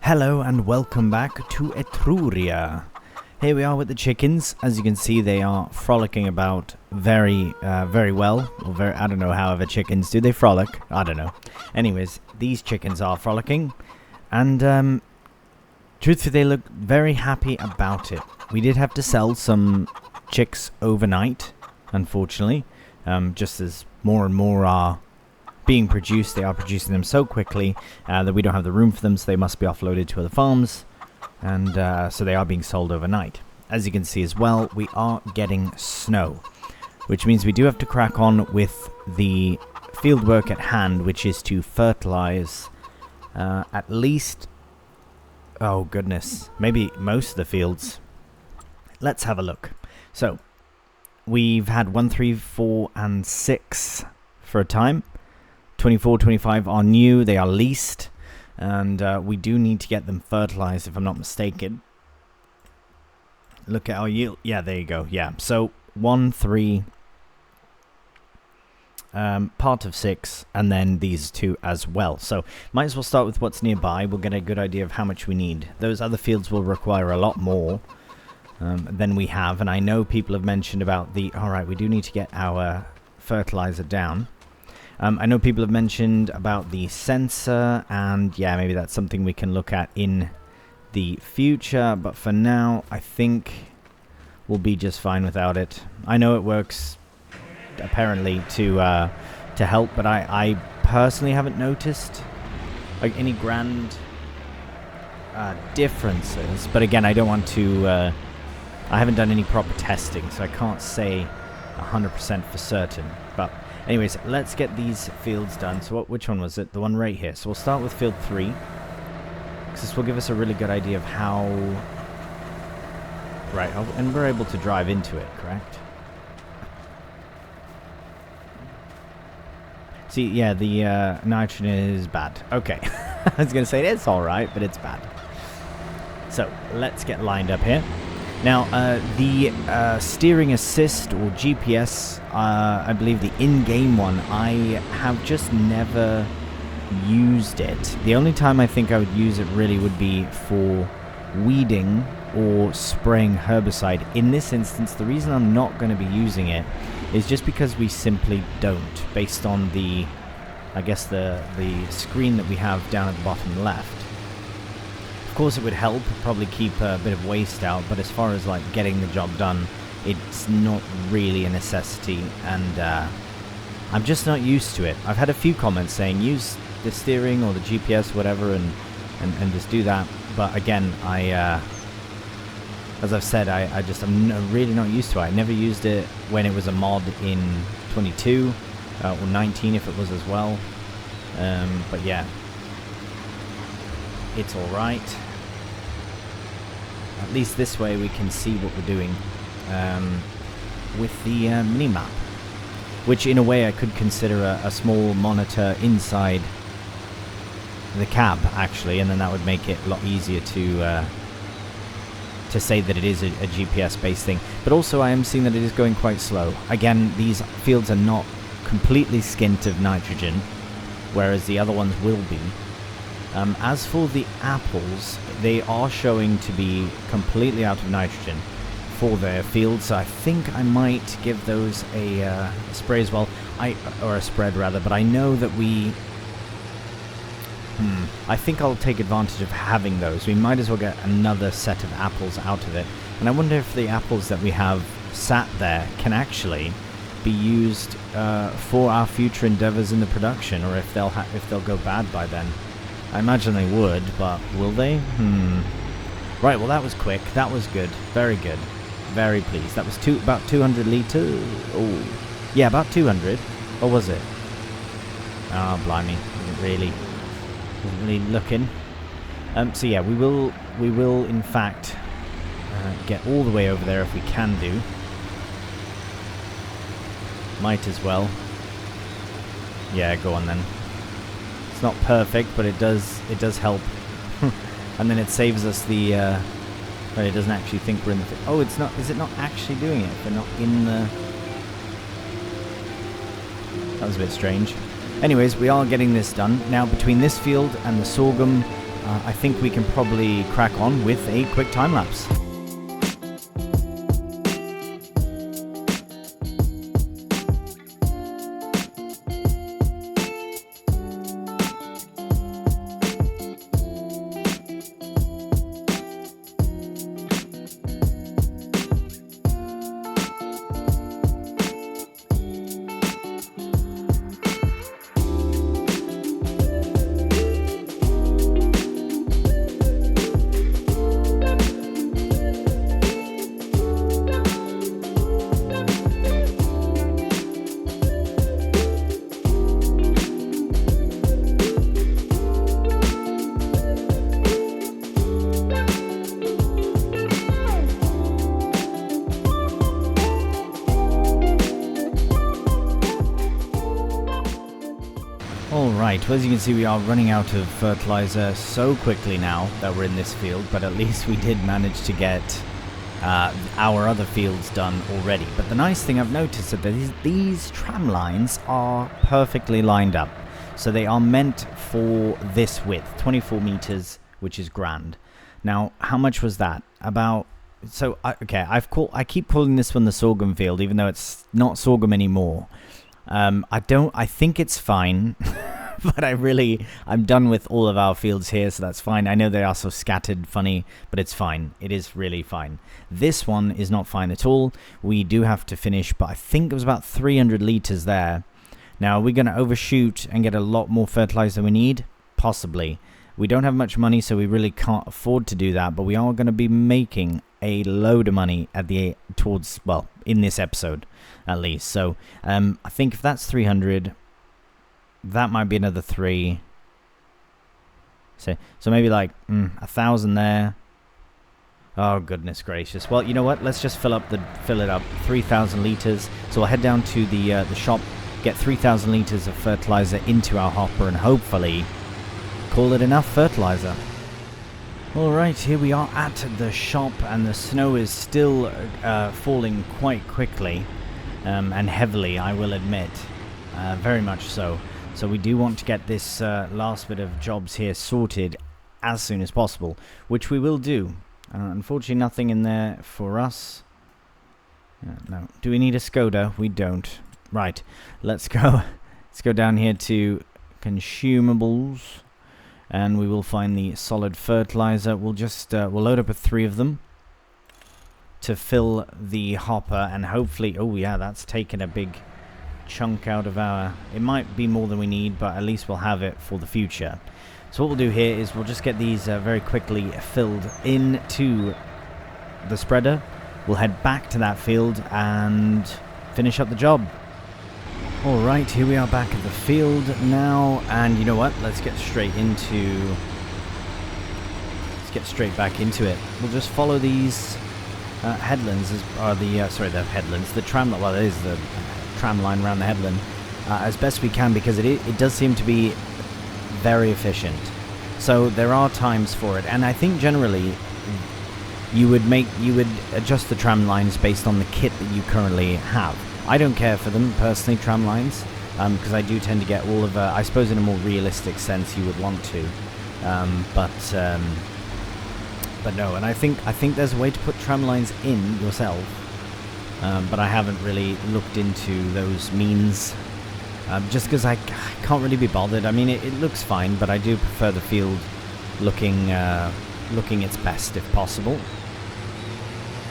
Hello and welcome back to Etruria. Here we are with the chickens. As you can see, they are frolicking about very well. Or I don't know, however chickens do. They frolic? I don't know. Anyways, these chickens are frolicking. And truthfully, they look very happy about it. We did have to sell some chicks overnight, unfortunately. Just as more and more are being produced, they are producing them so quickly that we don't have the room for them, so they must be offloaded to other farms, and so they are being sold overnight. As you can see as well, we are getting snow, which means we do have to crack on with the field work at hand, which is to fertilize at least, oh goodness, maybe most of the fields. Let's have a look. So we've had 1, 3, 4 and 6 for a time. 24, 25 are new, they are leased, and we do need to get them fertilized if I'm not mistaken. Look at our yield. Yeah, there you go. Yeah, so 1, 3, part of 6, and then these two as well. So might as well start with what's nearby. We'll get a good idea of how much we need. Those other fields will require a lot more than we have, and I know people have mentioned about the... Alright, we do need to get our fertilizer down. I know people have mentioned about the sensor, and yeah, maybe that's something we can look at in the future, but for now, I think we'll be just fine without it. I know it works, apparently, to help, but I personally haven't noticed like any grand differences, but again, I don't want to, I haven't done any proper testing, so I can't say 100% for certain, but... Anyways, let's get these fields done. So which one was it? The one right here. So we'll start with field 3. Because this will give us a really good idea of how... Right, and we're able to drive into it, correct? See, yeah, the nitrogen is bad. Okay. I was going to say it's alright, but it's bad. So, let's get lined up here. Now, the steering assist or GPS, I believe the in-game one, I have just never used it. The only time I think I would use it really would be for weeding or spraying herbicide. In this instance, the reason I'm not going to be using it is just because we simply don't, based on the, I guess, the screen that we have down at the bottom left. Of course it would help, probably keep a bit of waste out, but as far as like getting the job done, it's not really a necessity, and I'm just not used to it. I've had a few comments saying use the steering or the GPS, whatever, and just do that, but again, as I've said, I'm really not used to it. I never used it when it was a mod in 22 or 19 if it was as well, but yeah, it's alright. At least this way we can see what we're doing with the mini-map, which in a way I could consider a small monitor inside the cab, actually, and then that would make it a lot easier to say that it is a GPS-based thing. But also I am seeing that it is going quite slow. Again, these fields are not completely skint of nitrogen, whereas the other ones will be. As for the apples, they are showing to be completely out of nitrogen for their fields, so I think I might give those a spray as well, or a spread rather, but I know that I think I'll take advantage of having those. We might as well get another set of apples out of it, and I wonder if the apples that we have sat there can actually be used for our future endeavors in the production, or if they'll go bad by then. I imagine they would, but will they? Right, well that was quick. That was good. Very good. Very pleased. That was about 200 litres. Oh, yeah, about 200. Or was it? Oh, blimey. Wasn't really looking. So yeah, we will in fact get all the way over there if we can do. Might as well. Yeah, go on then. It's not perfect, but it does help. And then it saves us the it doesn't actually think we're in the oh, it's not, is it not actually doing it? They're not in the... That was a bit strange. Anyways, we are getting this done. Now, between this field and the sorghum, I think we can probably crack on with a quick time lapse. Alright, well, as you can see, we are running out of fertilizer so quickly now that we're in this field, but at least we did manage to get our other fields done already. But the nice thing I've noticed is that these tram lines are perfectly lined up. So they are meant for this width, 24 meters, which is grand. Now, how much was that? About... So, okay, I keep calling this one the sorghum field, even though it's not sorghum anymore. I think it's fine, but I'm done with all of our fields here, so that's fine. I know they are so scattered, funny, but it's fine. It is really fine. This one is not fine at all. We do have to finish, but I think it was about 300 liters there. Now, are we going to overshoot and get a lot more fertilizer than we need? Possibly. We don't have much money, so we really can't afford to do that, but we are going to be making a load of money at in this episode at least. So I think if that's 300, that might be another 3. So maybe like 1,000 there. Oh goodness gracious. Well, you know what? Let's just fill it up. 3,000 liters. So we'll head down to the shop, get 3,000 liters of fertilizer into our hopper, and hopefully call it enough fertilizer. Alright, here we are at the shop, and the snow is still falling quite quickly and heavily, I will admit. Very much so. So we do want to get this last bit of jobs here sorted as soon as possible, which we will do. Unfortunately, nothing in there for us. No. Do we need a Skoda? We don't. Right, let's go. Let's go down here to consumables. And we will find the solid fertilizer. We'll just we'll load up with 3 of them to fill the hopper, and hopefully, oh yeah, that's taken a big chunk out of our... It might be more than we need, but at least we'll have it for the future. So what we'll do here is we'll just get these very quickly filled into the spreader. We'll head back to that field and finish up the job. Alright, here we are back at the field now, and you know what? Let's get straight back into it. We'll just follow these headlands, the headlands, the tram, well, it is the tram line around the headland, as best we can, because it does seem to be very efficient. So there are times for it, and I think generally you would adjust the tram lines based on the kit that you currently have. I don't care for them, personally, tram lines, because I do tend to get all of, I suppose in a more realistic sense you would want to, but no, and I think there's a way to put tram lines in yourself, but I haven't really looked into those means, just because I can't really be bothered. I mean, it looks fine, but I do prefer the field looking its best if possible.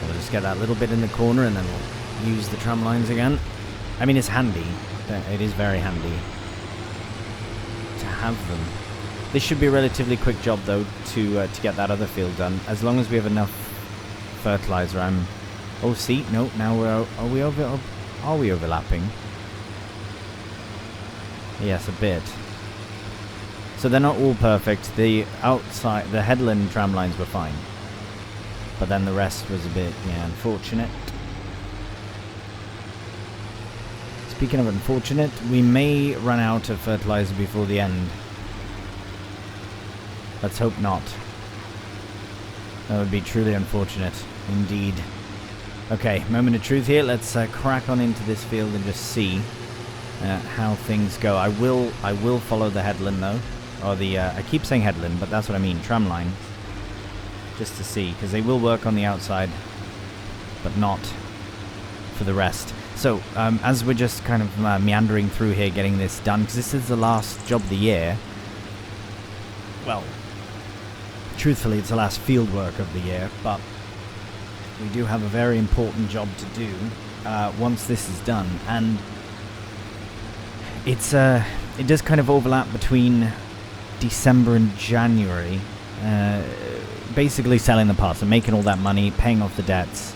We'll just get that little bit in the corner, and then we'll use the tram lines again. I mean, it's handy. It is very handy to have them. This should be a relatively quick job, though, to get that other field done. As long as we have enough fertilizer. Oh, see, no. Now are we overlapping? Yes, a bit. So they're not all perfect. The headland tram lines were fine, but then the rest was a bit, unfortunate. Speaking of unfortunate, we may run out of fertilizer before the end. Let's hope not. That would be truly unfortunate, indeed. Okay, moment of truth here. Let's crack on into this field and just see how things go. I will follow the headland though. or the, I keep saying headland, but that's what I mean, tram line, just to see, because they will work on the outside, but not for the rest. So, as we're just kind of meandering through here, getting this done, because this is the last job of the year, well, truthfully, it's the last field work of the year, but we do have a very important job to do once this is done, and it's it does kind of overlap between December and January, basically selling the parts and making all that money, paying off the debts.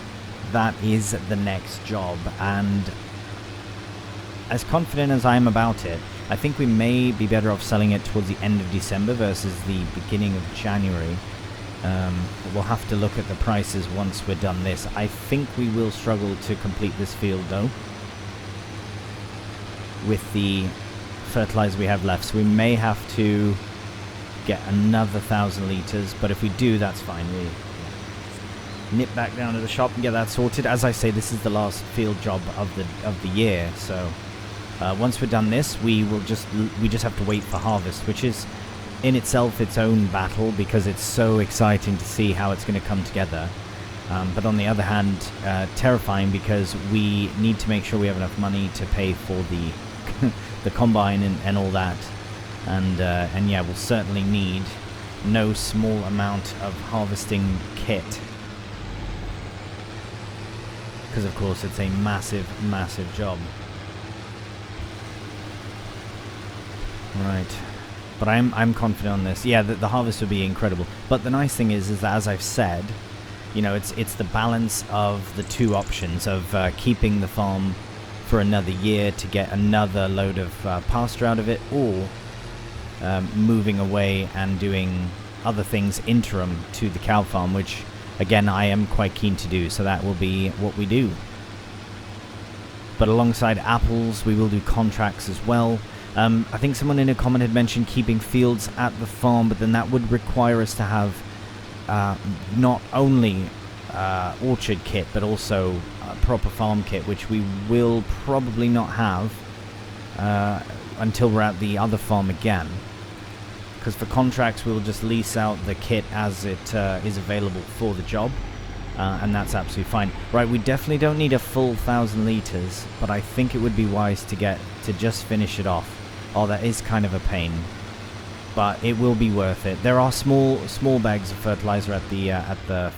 That is the next job, and as confident as I am about it, I think we may be better off selling it towards the end of December versus the beginning of January. We'll have to look at the prices once we're done this. I think we will struggle to complete this field though, with the fertilizer we have left, so we may have to get another 1,000 litres, but if we do, that's fine. We nip back down to the shop and get that sorted. As I say, this is the last field job of the year, so once we're done this, we just have to wait for harvest, which is in itself its own battle, because it's so exciting to see how it's going to come together. But on the other hand, terrifying, because we need to make sure we have enough money to pay for the the combine and all that, and yeah, we'll certainly need no small amount of harvesting kit, because of course it's a massive job. Right, but I'm confident on this. Yeah, the harvest will be incredible. But the nice thing is that, as I've said, you know, it's the balance of the two options of keeping the farm for another year to get another load of pasture out of it, or moving away and doing other things interim to the cow farm, which again I am quite keen to do, so that will be what we do. But alongside apples, we will do contracts as well. I think someone in a comment had mentioned keeping fields at the farm, but then that would require us to have not only orchard kit, but also proper farm kit, which we will probably not have until we're at the other farm again, because for contracts we'll just lease out the kit as it is available for the job, and that's absolutely fine. Right, we definitely don't need a full 1,000 litres, but I think it would be wise to just finish it off. Oh, that is kind of a pain, but it will be worth it. There are small bags of fertilizer at the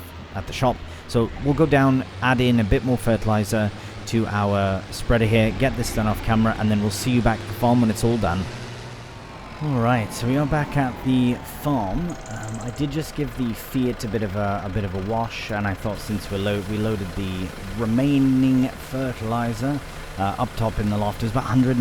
shop, so we'll go down, add in a bit more fertilizer to our spreader here, get this done off camera, and then we'll see you back at the farm when it's all done. Alright, so we are back at the farm. I did just give the Fiat a bit of a wash, and I thought since we loaded the remaining fertilizer up top in the loft, there's about 100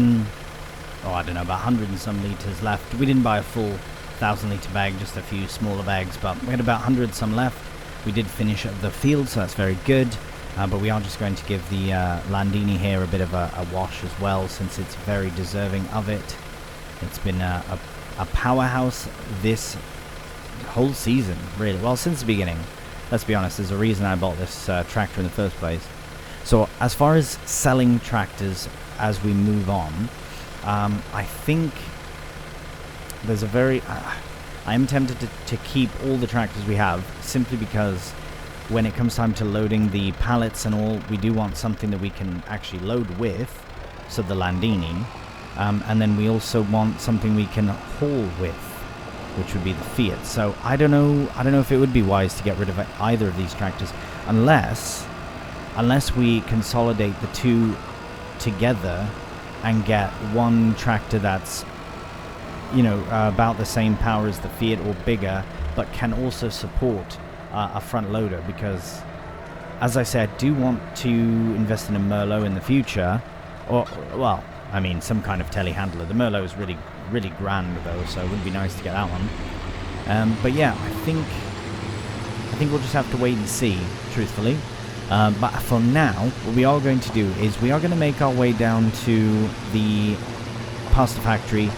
and some litres left. We didn't buy a full 1,000 litre bag, just a few smaller bags, but we had about 100 some left. We did finish up the field, so that's very good, but we are just going to give the Landini here a bit of a wash as well, since it's very deserving of it. It's been a powerhouse this whole season, really. Well, since the beginning. Let's be honest, there's a reason I bought this tractor in the first place. So as far as selling tractors as we move on, I think there's a very... I am tempted to keep all the tractors we have, simply because when it comes time to loading the pallets and all, we do want something that we can actually load with, so the Landini, and then we also want something we can haul with, which would be the Fiat. So I don't know if it would be wise to get rid of either of these tractors, unless we consolidate the two together and get one tractor that's, you know, about the same power as the Fiat or bigger, but can also support a front loader, because, as I said, I do want to invest in a Merlot in the future, or, well, I mean, some kind of telehandler. The Merlot is really, really grand, though, so it would be nice to get that one. But yeah, I think we'll just have to wait and see, truthfully. But for now, what we are going to do is we are going to make our way down to the pasta factory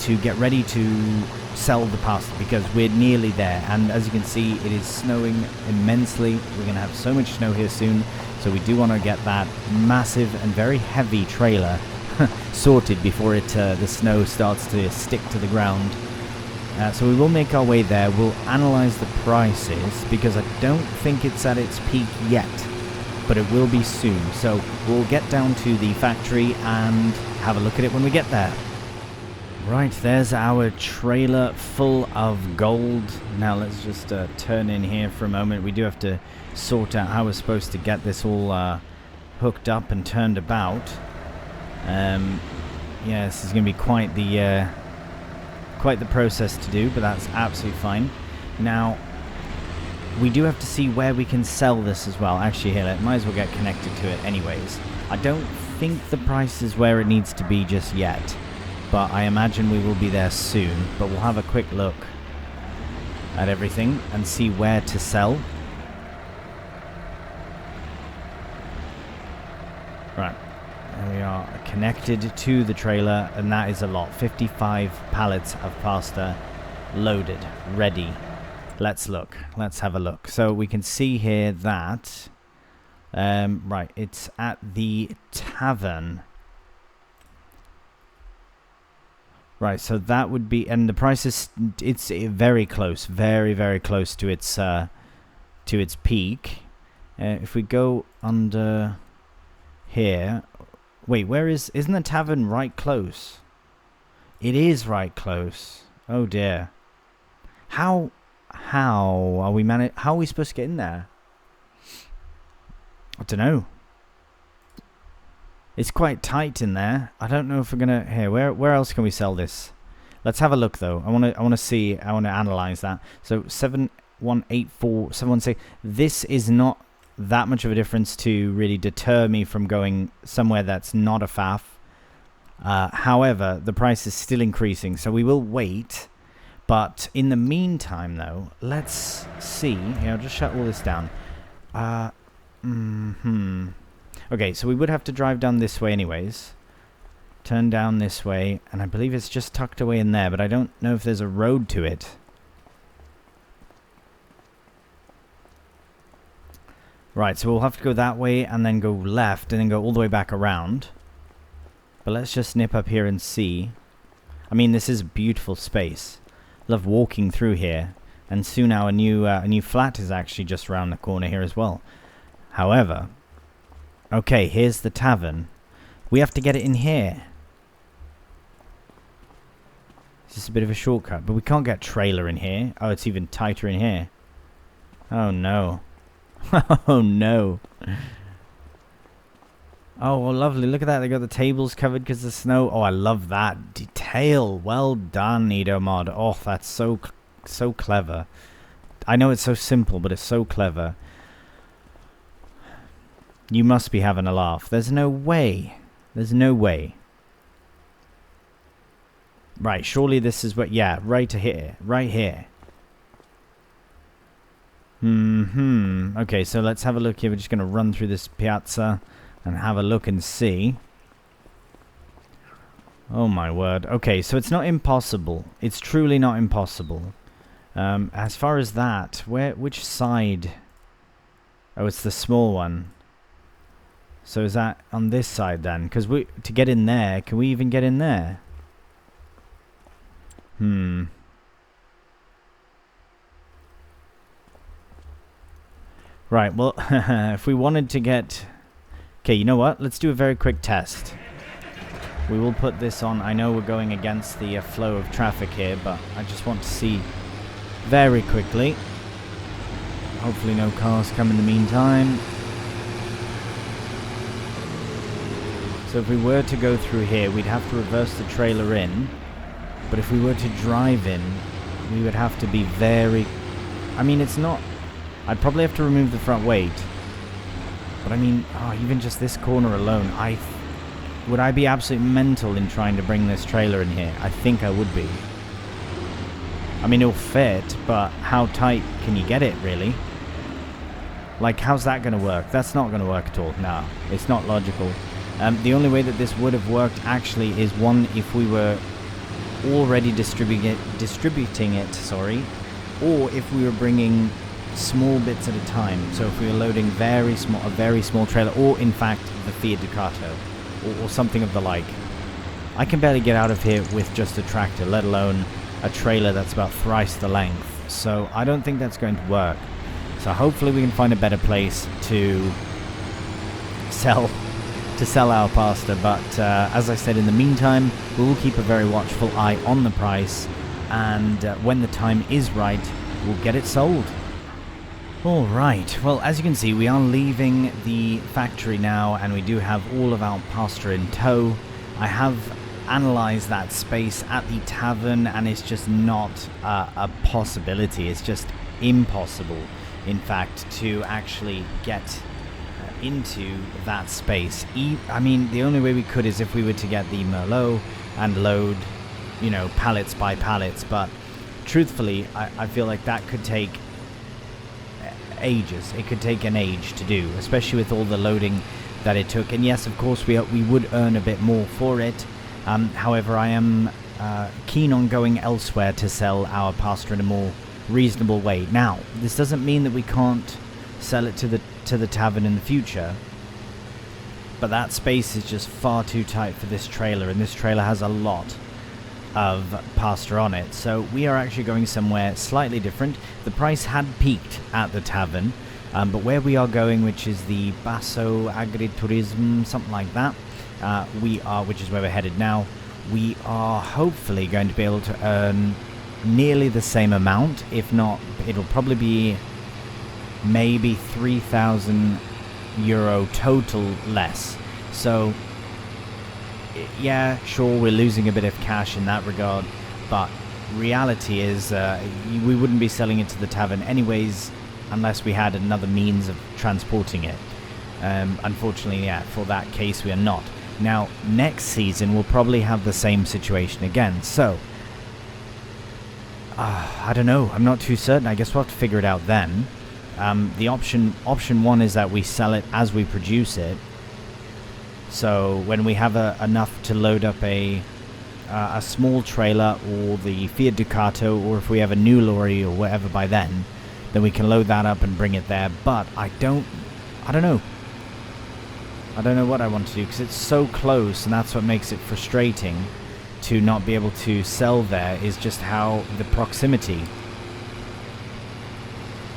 to get ready to sell the pasta, because we're nearly there, and as you can see, it is snowing immensely. We're going to have so much snow here soon, so we do want to get that massive and very heavy trailer sorted before the snow starts to stick to the ground. So we will make our way there. We'll analyze the prices because I don't think it's at its peak yet, but it will be soon. So we'll get down to the factory and have a look at it when we get there. Right, there's our trailer full of gold. Now let's just turn in here for a moment. We do have to sort out how we're supposed to get this all hooked up and turned about. Yeah, this is going to be quite the process to do, but that's absolutely fine. Now, we do have to see where we can sell this as well. Actually, here, might as well get connected to it anyways. I don't think the price is where it needs to be just yet, but I imagine we will be there soon. But we'll have a quick look at everything and see where to sell. Right. And we are connected to the trailer, and that is a lot. 55 pallets of pasta loaded, ready. Let's look. Let's have a look. So we can see here that, right, it's at the tavern. Right, so that would be, and the price is, it's very close, very, very close to its peak. If we go under here. Wait, isn't the tavern right close? It is right close. Oh dear. How are we how are we supposed to get in there? I don't know. It's quite tight in there. I don't know if we're gonna here, where else can we sell this? Let's have a look though. I wanna see, I wanna analyze that. So 7184 716. This is not that much of a difference to really deter me from going somewhere that's not a faff. However, the price is still increasing, so we will wait. But in the meantime, though, let's see. Here, I'll just shut all this down. Okay, so we would have to drive down this way anyways. Turn down this way, and I believe it's just tucked away in there, but I don't know if there's a road to it. Right, so we'll have to go that way and then go left and then go all the way back around. But let's just nip up here and see. I mean, this is a beautiful space. Love walking through here. And soon our new flat is actually just around the corner here as well. However, okay, here's the tavern. We have to get it in here. It's just a bit of a shortcut, but we can't get trailer in here. Oh, it's even tighter in here. Oh no. Oh no. Oh, well, lovely. Look at that. They got the tables covered because of the snow. Oh, I love that detail. Well done, EdoMod. Oh, that's so clever. I know it's so simple, but it's so clever. You must be having a laugh. There's no way. There's no way. Right, surely this is what... Yeah, right here. Right here. Okay, so let's have a look here. We're just going to run through this piazza and have a look and see. Oh my word. Okay, so it's not impossible. It's truly not impossible. As far as that, which side? Oh, it's the small one. So is that on this side then? Because to get in there, can we even get in there? Right, well, if we wanted to get... Okay, you know what? Let's do a very quick test. We will put this on. I know we're going against the flow of traffic here, but I just want to see very quickly. Hopefully no cars come in the meantime. So if we were to go through here, we'd have to reverse the trailer in. But if we were to drive in, we would have to be very... I mean, it's not... I'd probably have to remove the front weight. But I mean, even just this corner alone, would I be absolutely mental in trying to bring this trailer in here? I think I would be. I mean, it'll fit, but how tight can you get it, really? Like, how's that going to work? That's not going to work at all. No, it's not logical. The only way that this would have worked, actually, is one, if we were already distributing it, sorry, or if we were bringing small bits at a time. So if we were loading a very small trailer, or in fact the Fiat Ducato, or something of the like. I can barely get out of here with just a tractor, let alone a trailer that's about thrice the length. So I don't think that's going to work. So hopefully we can find a better place to sell our pasta. But as I said, in the meantime, we will keep a very watchful eye on the price, and when the time is right, we'll get it sold. Alright, well, as you can see, we are leaving the factory now, and we do have all of our pasta in tow. I have analyzed that space at the tavern, and it's just not a possibility. It's just impossible, in fact, to actually get into that space. I mean, the only way we could is if we were to get the Merlot and load, you know, pallets by pallets, but truthfully, I feel like that could take ages. It could take an age to do, especially with all the loading that it took. And yes, of course, we would earn a bit more for it. However, I am keen on going elsewhere to sell our pasta in a more reasonable way. Now, this doesn't mean that we can't sell it to the tavern in the future, but that space is just far too tight for this trailer, and this trailer has a lot of pasta on it. So we are actually going somewhere slightly different. The price had peaked at the tavern, but where we are going, which is the Basso Agriturism, something like that, which is where we're headed now, we are hopefully going to be able to earn nearly the same amount. If not, it'll probably be maybe 3,000 euro total less. So yeah, sure, we're losing a bit of cash in that regard, but reality is we wouldn't be selling it to the tavern anyways unless we had another means of transporting it. Unfortunately, yeah, for that case we are not. Now, next season we'll probably have the same situation again, so I don't know, I'm not too certain. I guess we'll have to figure it out then. The option one is that we sell it as we produce it. So when we have enough to load up a small trailer or the Fiat Ducato, or if we have a new lorry or whatever by then we can load that up and bring it there. But I don't know. I don't know what I want to do, because it's so close, and that's what makes it frustrating to not be able to sell there, is just how the proximity.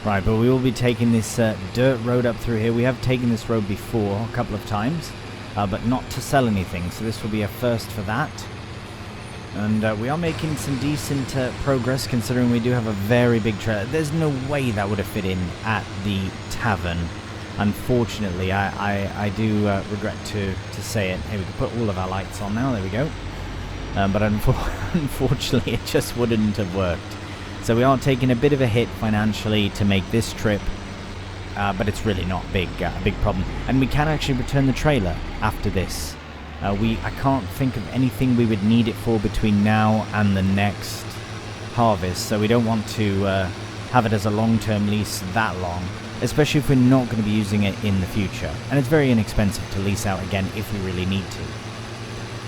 Right, but we will be taking this dirt road up through here. We have taken this road before a couple of times, but not to sell anything, so this will be a first for that. And we are making some decent progress, considering we do have a very big trailer. There's no way that would have fit in at the tavern, unfortunately. I do regret to say it. Hey, we can put all of our lights on now, there we go. But unfortunately it just wouldn't have worked. So we are taking a bit of a hit financially to make this trip, but it's really not a big problem. And we can actually return the trailer after this. I can't think of anything we would need it for between now and the next harvest, so we don't want to have it as a long-term lease that long, especially if we're not going to be using it in the future. And it's very inexpensive to lease out again if we really need to.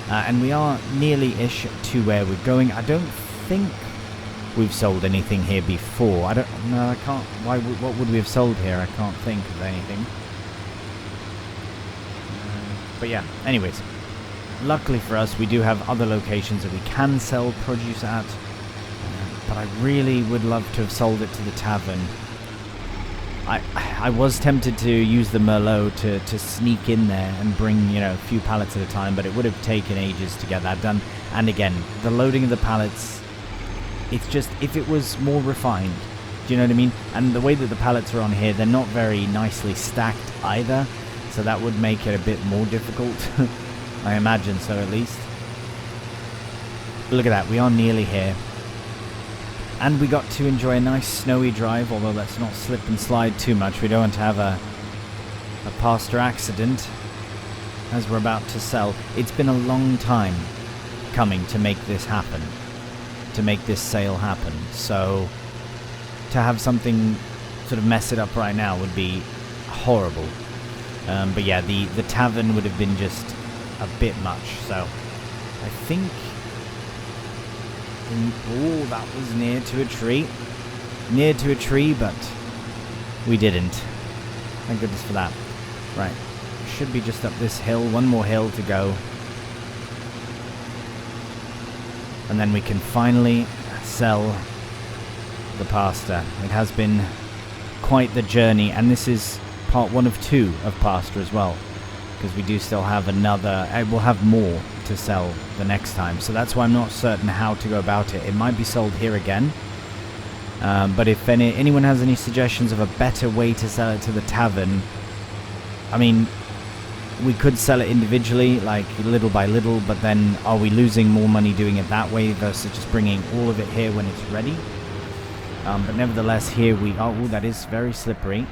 And we are nearly-ish to where we're going. I don't think we've sold anything here before. I can't. What would we have sold here? I can't think of anything. But yeah, anyways. Luckily for us, we do have other locations that we can sell produce at. But I really would love to have sold it to the tavern. I was tempted to use the Merlot to sneak in there and bring, a few pallets at a time, but it would have taken ages to get that done. And again, the loading of the pallets, it's just, if it was more refined, do you know what I mean? And the way that the pallets are on here, they're not very nicely stacked either, so that would make it a bit more difficult. I imagine so, at least. But look at that, we are nearly here. And we got to enjoy a nice snowy drive, although let's not slip and slide too much. We don't want to have a pasta accident as we're about to sell. It's been a long time coming to make this happen, to make this sale happen. So to have something sort of mess it up right now would be horrible. But yeah, the tavern would have been just a bit much. So I think... Oh, that was near to a tree. Near to a tree, but we didn't. Thank goodness for that. Right. Should be just up this hill. One more hill to go. And then we can finally sell the pasta. It has been quite the journey, and this is part 1 of 2 of pasta as well, because we do still have another, we'll have more to sell the next time, so that's why I'm not certain how to go about it. It might be sold here again, but if anyone has any suggestions of a better way to sell it to the tavern, I mean, we could sell it individually, like little by little, but then are we losing more money doing it that way versus just bringing all of it here when it's ready? But nevertheless, here we are. Oh, that is very slippery.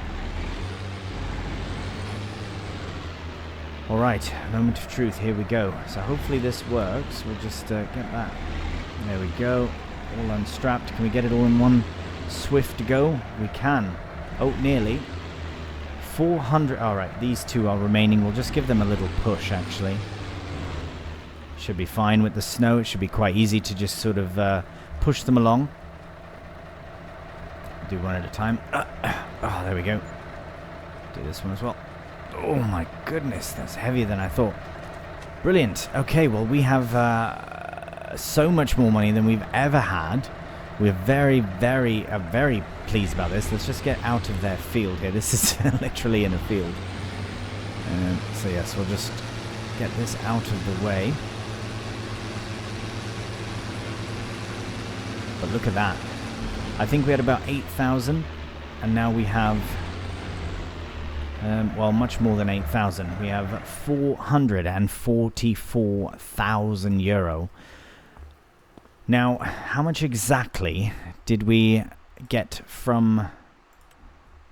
Alright, moment of truth, here we go. So hopefully this works. We'll just get that. There we go. All unstrapped. Can we get it all in one swift go? We can. Oh, nearly. 400. Alright, these 2 are remaining. We'll just give them a little push, actually. Should be fine with the snow. It should be quite easy to just sort of push them along. Do one at a time. Oh, there we go. Do this one as well. Oh my goodness, that's heavier than I thought. Brilliant. Okay, well, we have so much more money than we've ever had. We're very, very, very pleased about this. Let's just get out of their field here. This is literally in a field. So yes, we'll just get this out of the way. But look at that. I think we had about 8,000, and now we have, well, much more than 8,000. We have 444,000 euro. Now, how much exactly did we get from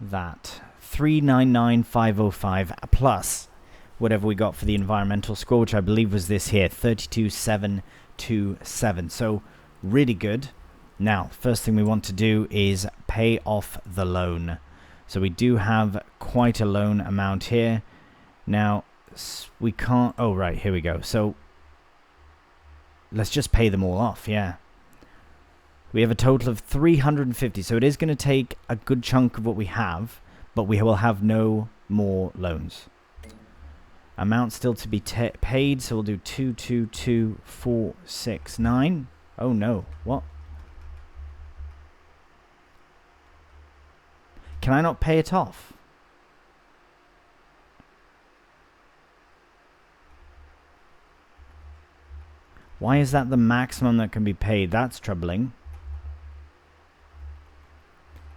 that? 399,505 plus whatever we got for the environmental score, which I believe was this here, 32,727. So, really good. Now, first thing we want to do is pay off the loan. So we do have quite a loan amount here. Now, we can't... Oh, right, here we go. So, let's just pay them all off, yeah. We have a total of 350. So it is going to take a good chunk of what we have, but we will have no more loans. Amount still to be paid, so we'll do 222,469. Oh, no. What? Can I not pay it off? Why is that the maximum that can be paid? That's troubling.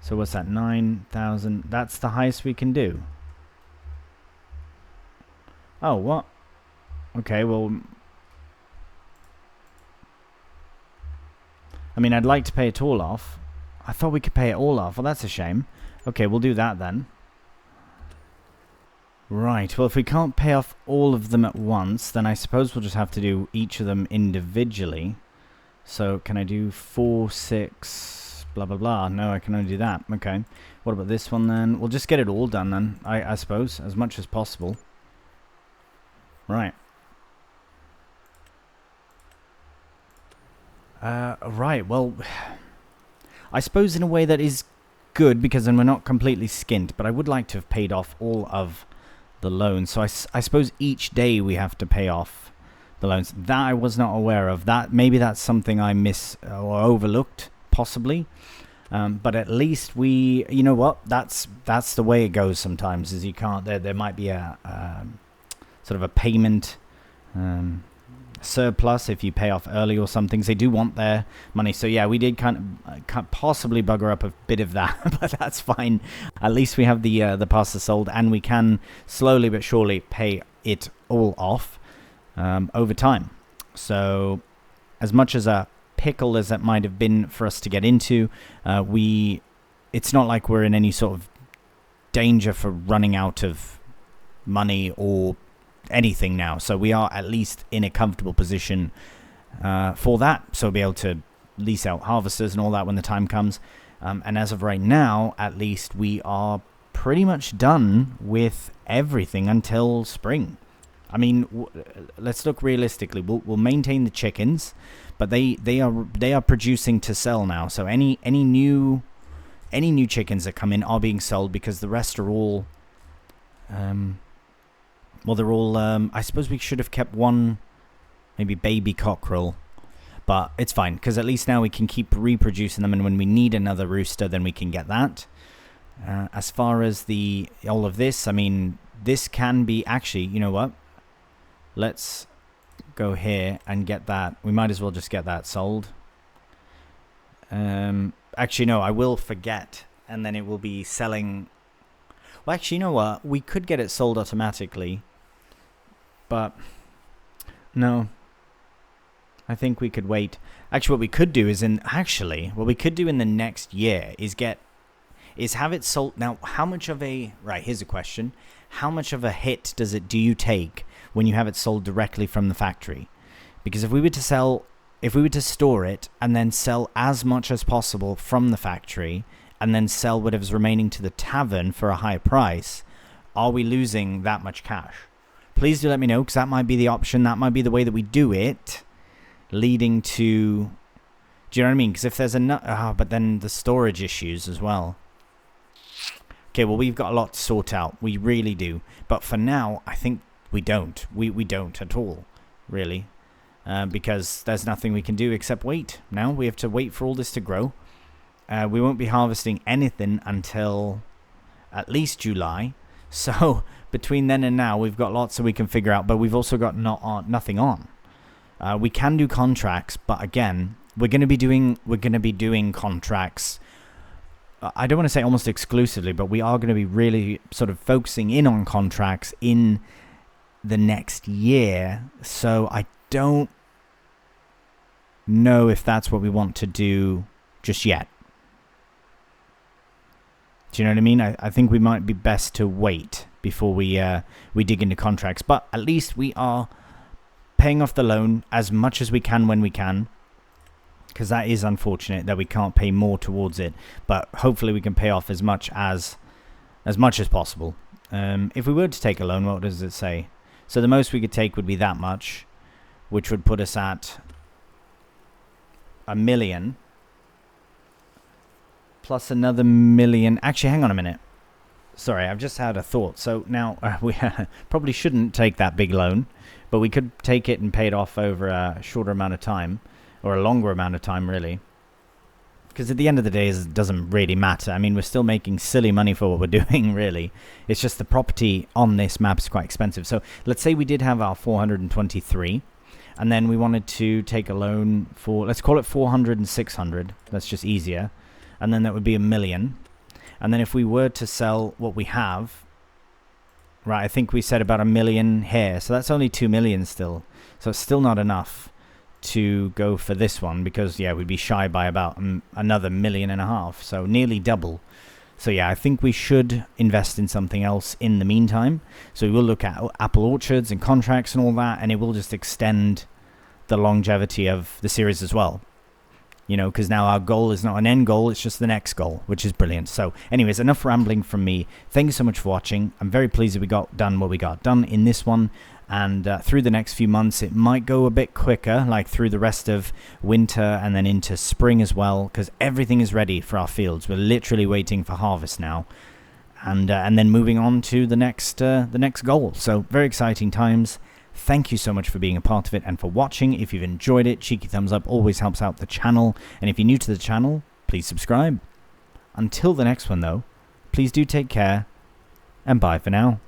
So what's that? 9,000. That's the highest we can do. Oh, what? Okay, well... I mean, I'd like to pay it all off. I thought we could pay it all off. Well, that's a shame. Okay, we'll do that then. Right, well, if we can't pay off all of them at once, then I suppose we'll just have to do each of them individually. So, can I do 4, 6, blah, blah, blah? No, I can only do that. Okay. What about this one then? We'll just get it all done then, I suppose, as much as possible. Right. Right, well... I suppose in a way that is good, because then we're not completely skint, but I would like to have paid off all of the loans. So I suppose each day we have to pay off the loans. That I was not aware of. That maybe that's something I miss or overlooked, possibly. But at least we, you know what? That's the way it goes sometimes. Is you can't. There might be a sort of a payment surplus if you pay off early or something. So they do want their money. So yeah, we did kind of possibly bugger up a bit of that, but that's fine. At least we have the pasta sold, and we can slowly but surely pay it all off over time. So as much as a pickle as that might have been for us to get into, it's not like we're in any sort of danger for running out of money or anything now. So we are at least in a comfortable position for that. So we'll be able to lease out harvesters and all that when the time comes. And as of right now, at least we are pretty much done with everything until spring. I mean, let's look realistically. We'll maintain the chickens, but they are producing to sell now. So any new chickens that come in are being sold, because the rest are all well, they're all I suppose we should have kept one maybe baby cockerel, But it's fine, because at least now we can keep reproducing them, and when we need another rooster, then we can get that. As far as all of this, I mean, this can be... Actually, you know what? Let's go here and get that. We might as well just get that sold. Actually, no, I will forget, and then it will be selling... Well, actually, you know what? We could get it sold automatically, but no. I think we could wait. Actually, what we could do is what we could do in the next year is have it sold. Now, how much of a... Right, here's a question. How much of a hit do you take when you have it sold directly from the factory? Because if we were to store it and then sell as much as possible from the factory and then sell whatever's remaining to the tavern for a higher price, are we losing that much cash? Please do let me know, because that might be the option. That might be the way that we do it, leading to... Do you know what I mean? Because if there's but then the storage issues as well. Okay, well, we've got a lot to sort out. We really do. But for now, I think we don't. We don't at all, really. Because there's nothing we can do except wait. Now we have to wait for all this to grow. We won't be harvesting anything until at least July. So between then and now, we've got lots that we can figure out. But we've also got nothing on. We can do contracts, but again, we're going to be doing contracts. I don't want to say almost exclusively, but we are going to be really sort of focusing in on contracts in the next year. So I don't know if that's what we want to do just yet. Do you know what I mean? I think we might be best to wait before we dig into contracts. But at least we are paying off the loan as much as we can when we can. Because that is unfortunate that we can't pay more towards it, but hopefully we can pay off as much as possible. If we were to take a loan, what does it say? So the most we could take would be that much, which would put us at $1 million plus another $1 million. Actually, hang on a minute. Sorry, I've just had a thought. So now we probably shouldn't take that big loan, but we could take it and pay it off over a shorter amount of time. Or a longer amount of time, really. Because at the end of the day, it doesn't really matter. I mean, we're still making silly money for what we're doing, really. It's just the property on this map is quite expensive. So let's say we did have our 423. And then we wanted to take a loan for, let's call it 400 and 600. That's just easier. And then that would be $1 million. And then if we were to sell what we have... Right, I think we said about $1 million here. So that's only $2 million still. So it's still not enough to go for this one, because yeah, we'd be shy by about another $1.5 million, so nearly double. So yeah, I think we should invest in something else in the meantime. So we will look at apple orchards and contracts and all that, and it will just extend the longevity of the series as well. You know, because now our goal is not an end goal, it's just the next goal, which is brilliant. So anyways, enough rambling from me. Thank you so much for watching. I'm very pleased that we got done what we got done in this one. And through the next few months, it might go a bit quicker, like through the rest of winter and then into spring as well, because everything is ready for our fields. We're literally waiting for harvest now, and then moving on to the next goal. So very exciting times. Thank you so much for being a part of it and for watching. If you've enjoyed it, cheeky thumbs up always helps out the channel. And if you're new to the channel, please subscribe. Until the next one, though, please do take care, and bye for now.